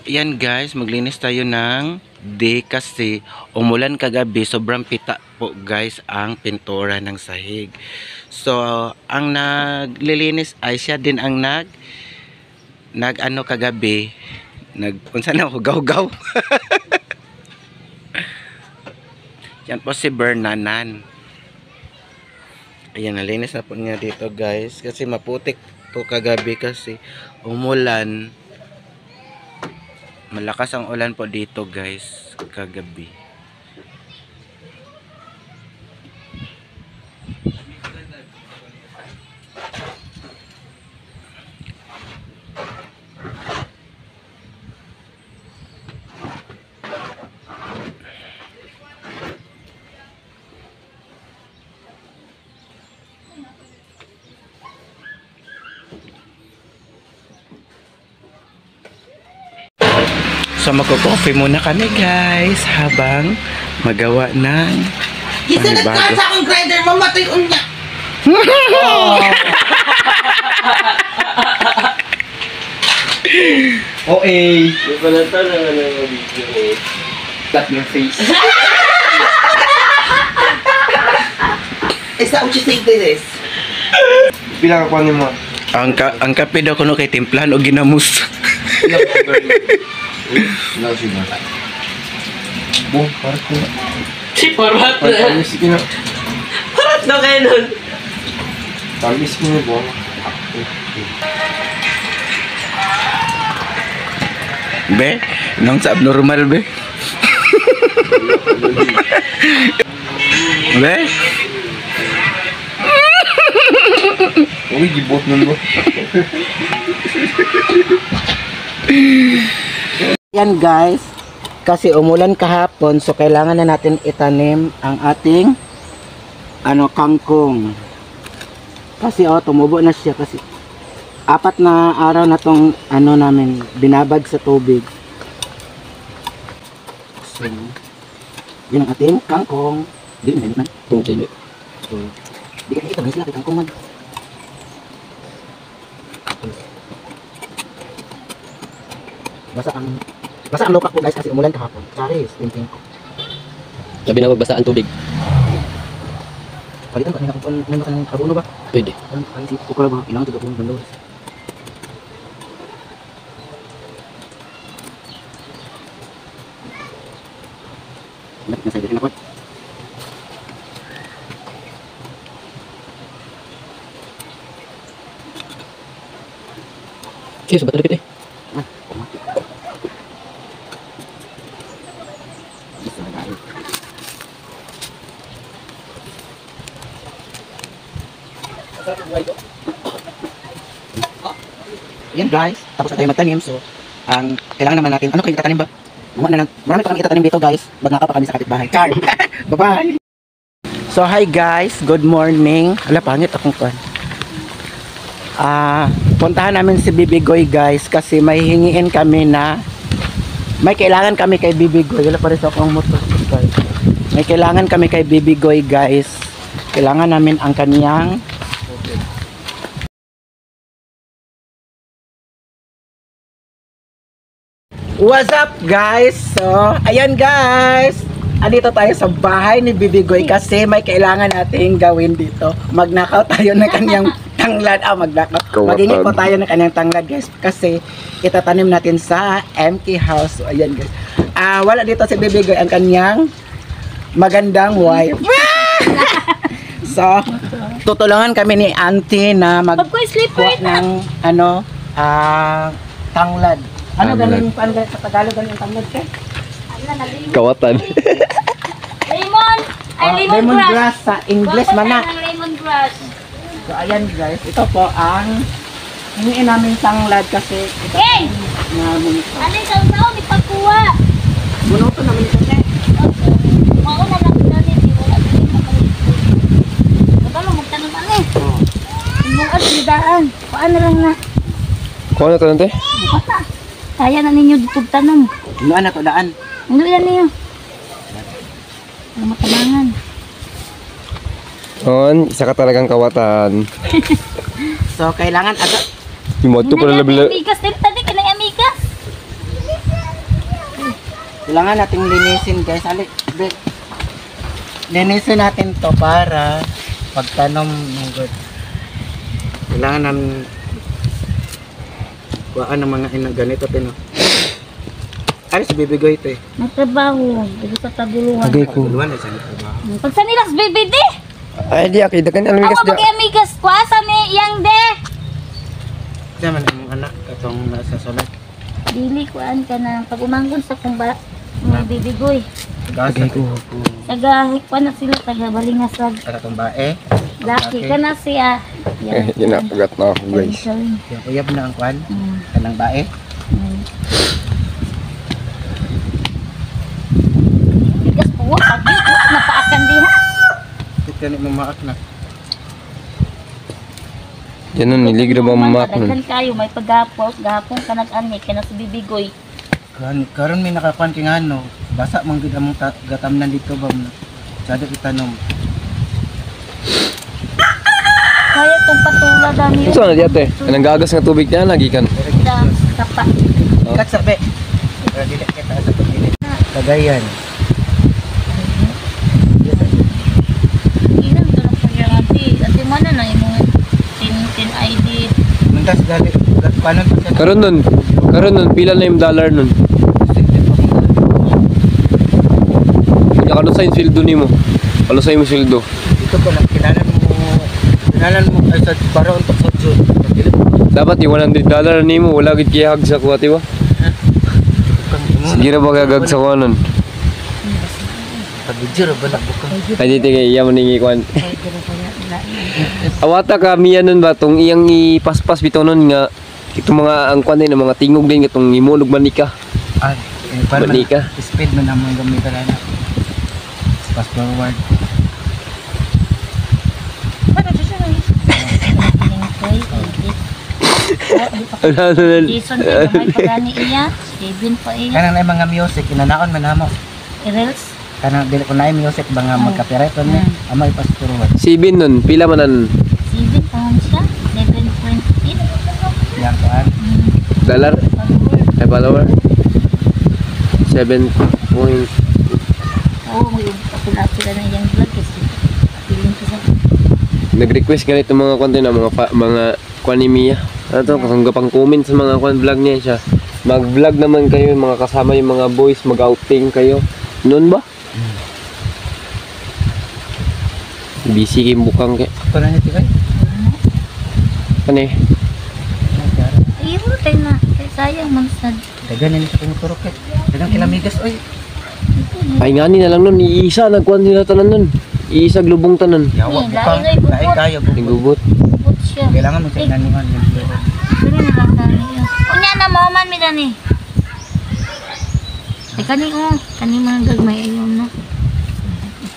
Yan guys, maglinis tayo ng day kasi umulan kagabi, sobrang pita po guys ang pintura ng sahig. So, ang naglilinis ay siya din ang nag kagabi, unsa na ako gaw-gaw. Yan po si Bernanan. Ayan, nalinis na po niya dito guys kasi maputik po kagabi kasi umulan. Malakas ang ulan po dito guys kagabi. So magko-coffee muna kami guys habang magawa ng Isinagkaan sa akong grinder, mamatay unya. Okay. May palata na nga ng video eh. Slap your face. Is that what you think this is? Bilang ako mo. ang kape daw kuno kay timplahan o ginamos. No, sugar. Boom, parang ko. Si Parvat na. Tamis ko na. Parvat na kayo nun. Tamis ko na, boom. Be, nang sa abnormal be. Be. Uy, gibot nun mo. Yan guys, kasi umulan kahapon, so kailangan na natin itanim ang ating kangkong. Kasi tumubo na siya kasi 4 na araw na tong namin binabag sa tubig. So, yun ang ating kangkong. Di na man. Di ka ito, may sila kangkong man. Basta ang lupa po guys kasi umulan kahapon. Charis, tingting ko. Sabi na magbasa ang tubig. Palitan ko kung ano ka ng karuno ba? Pwede. Ang isip ko pala ba, ilang tiga pong bando. Bakit nasa dito na po? Sige, sabat na eh. Yan guys, tapos na tayo magtanim. So, ang kailangan naman natin, kayo itatanim ba? Marami pa kami itatanim dito guys. Magnakaw pa kami sa kapitbahay. Char! Bye-bye! So, hi guys, good morning. Hala, pangit akong kwan. Puntahan namin si Bibigoy guys kasi may hingiin kami na may kailangan kami kay Bibigoy. Wala pa rin sa akong motor guys. May kailangan kami kay Bibigoy guys. Kailangan namin ang kaniyang What's up guys? So, ayan guys. Andito tayo sa bahay ni Bibigoy kasi may kailangan nating gawin dito. Magnakaw tayo ng kanyang tanglad. Maginit po tayo ng kanyang tanglad guys kasi itatanim natin sa empty house. So, ayan guys. Wala dito si Bibigoy ang kanyang magandang wife. So, tutulungan kami ni Auntie na magkuha ng tanglad. Ano galing sa Tagalog galing tanglad ka? Kawatan. Lemon! Ay, Lemon grass sa English man na. Lemon grass. So ayan guys, ito po ang hiniin namin tanglad kasi ito Hey! namin ito. Ano yung saw-saw? May pagkuha. Bunuto namin ito siya. Mauna lang natin. Wala din yung Ito lang, magtanong ka eh. Mga asidaan. Paano lang na? Kung ano tanong te? Basta. Kaya na ninyo dito tanong. Ano na to daan? Ano yan niyo? Ang matabangan. On, isa ka talagang kawatan. So kailangan agad Yung moto pala labila. Amigas din tadi kena amigas. Kailangan nating linisin guys. Alik, Bek. Linisin natin to para pagtanom ng good. Kailangan namin kuhaan ng mga ganito tino. Ay, si Bibigoy ito eh. Nagtrabaho. Dito sa taguluhan. Agay ko. Paguluan ay sa trabaho. Pagsa nilas, baby, di! Ay, di akida kan alamigas Ako di. mag-amigas ko. Asa ni yang de? Diyan man ang anak katong nasa sulat. Dili ko ka na. Pag umanggon sa kong mga bibigoy. Agay ko. Tagahik pa na sila. Tagabalingas lag. Katong bae. Laki ka na siya. Eh, yun na, pagat na ako guys. Sorry. Yung uyab na ang kwan. Mm. Kanang bae. Mm. Bigas po. Pag napaakan di ha. Ito ni mamaak na. Yan nun, niligro ba mamak nun? Daghan kayo. May paggapos. Gapon ka nag-ani. Kaya na sa bibigoy. Karon may nakakuan king ano. Basa man gid among gatamnan dito ba mo. Sada itanom. Kaya itong patula dami Ito na di ate. Anong gagas nga tubig niya, nagikan. Sapa. Kat sabi. Para dili kita sa pagdili. Kagayan. Ilan to na pagyangati. Ati mo na yung tin ID. Muntas gali. Paano pa sa Karon nun, pila na yung dollar nun. Kanya ka sa yung sweldo ni mo. Ano sa yung sweldo? Dito ko lang kinalan mo ay sa para untuk sa June. Pagdili mo Dapat yung $100 ni mo, wala gid kiyahag sa kuwati ba? Sige na ba gagag sa kuwa nun? Pag-jiro ba na bukang. Ay dito kay iya maningi kuwan. Awata ka miya nun ba tong iyang ipaspas bitaw nun nga itong mga ang kuwan din mga tingog din itong imulog manika. Ay, para man Manika. speed mo namang gamitan na. Fast forward. Ano nun? Jason pa may pagani iya. Steven pa iya. Kanang na mga music kinanaon man namo. Reels. Kanang dili ko na music ba nga magka-copyright on ni. Amay fast forward. Sibin nun, pila manan Steven pa siya. 7.8. Yang kuan. dollar? Ay follower? 7 point. Oo, mag-upload sila na yung vlog kasi feeling ko sa Nag-request ganito mga content na mga kwan ni Mia. Ano to, kasang gapang comment sa mga kwan vlog niya siya. Mag-vlog naman kayo, mga kasama yung mga boys, mag-outing kayo. Noon ba? Busy kayong bukang kay. Ko na ni tigay. Ano eh? iyo tayo na. Kaya sayang man sa Dagan ni sa pumuturok eh. Dagan kilamigas oy. Ay nga ni na lang nun, iisa nagkuhan sila tanan nun. Iisa glubong tanan. Yawa Lain bukang. ay bukod. Lain kayo bukod. Nagubot. bukod siya. Kailangan mo sa inanuhan yung Dili na lang dali yun. Unya na mo man mi dani. Ay kani mga gagmay ayon na.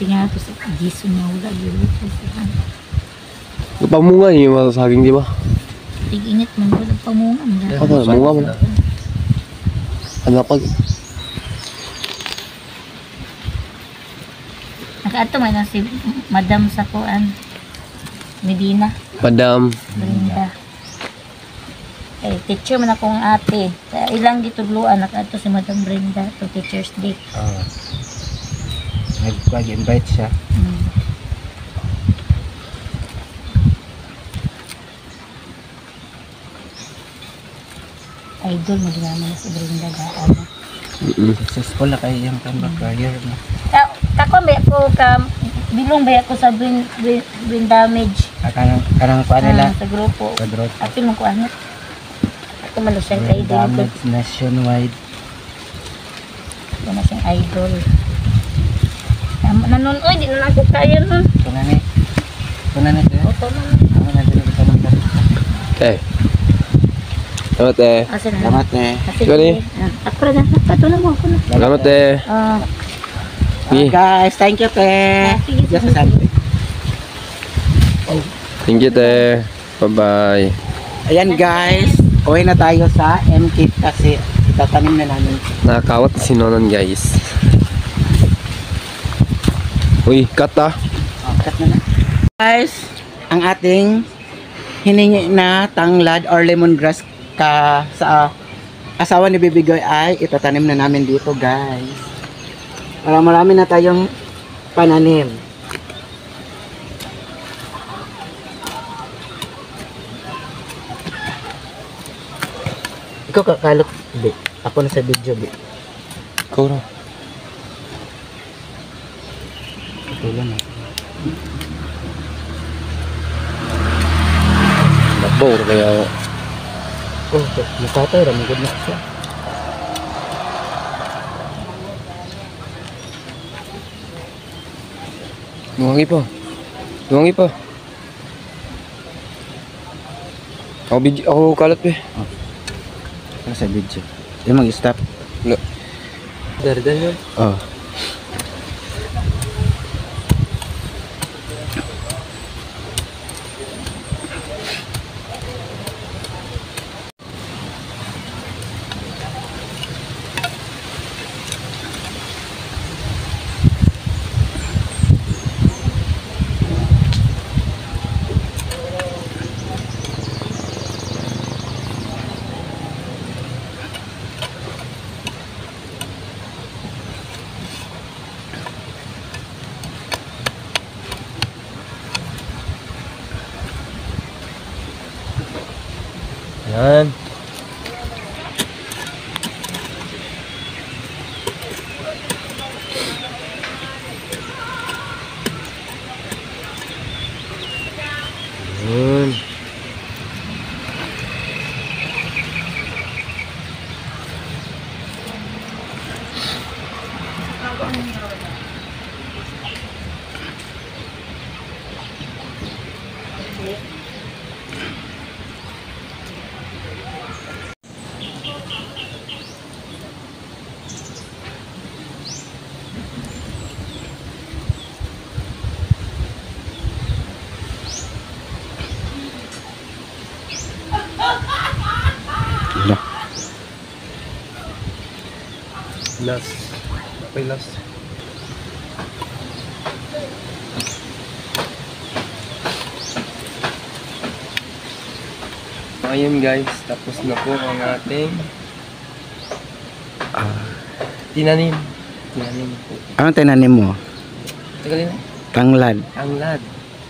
Tingnan to sa giso niya wala dili. Pamunga yung masasaging di ba? Tig-init man ko pamungan. Ano, munga mo na. Ano pag? Nakato may na si Madam sa kuan. Medina, Madam. Brenda. Eh, teacher man akong ate. Sa ilang gitudluan nakato si Madam Brenda to Teacher's Day. Nag-invite siya. Idol mo naman si Brenda daan. Successful na kayo yung career mo. Kako ba ako bilong ba ako sa brain damage Kanang kuan nila. sa grupo. Sa growth. Apil mo kuan. Ako man siyang idol ko. Damage nationwide. Ako na siyang idol. Nanon, oy, di na ako kaya nun. Kuna ni. Oto na. Ako na dili kita ng Eh. Salamat eh. Asa na. Salamat eh. Kasi Gani? ako na. Katulong mo ako na. Salamat eh. Sige. Guys, thank you te. Sige, Yes, sige. asante. Thank you te. Bye-bye. Ayan guys, uwi na tayo sa MK kasi itatanim na namin. Nakakawat si Nonon guys. Uy, cut ah. Cut na. Guys, ang ating hiningi na tanglad or lemongrass ka sa asawa ni Bibigoy ay itatanim na namin dito, guys. Marami na tayong pananim. Ikaw kakalot, Bi. Ako na sa video, Bi. Ikaw na. Tulan na. Labaw na kaya ako. Oh, nakatay, ramagod na siya. Luwangi pa. Luwangi pa. Ako kalat pa. Ano sa video? Yung mag-stop. Dardan yun. Oh. Yan. Yun. Hala. Last. Okay, last. Ayun guys, tapos na po ang ating tinanim. Tinanim po. Anong tinanim mo? Tagalin na. Tanglad. Tanglad.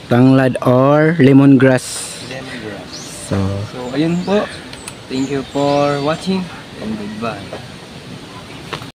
Tanglad or lemongrass. Lemongrass. So, So ayun po. Thank you for watching and goodbye.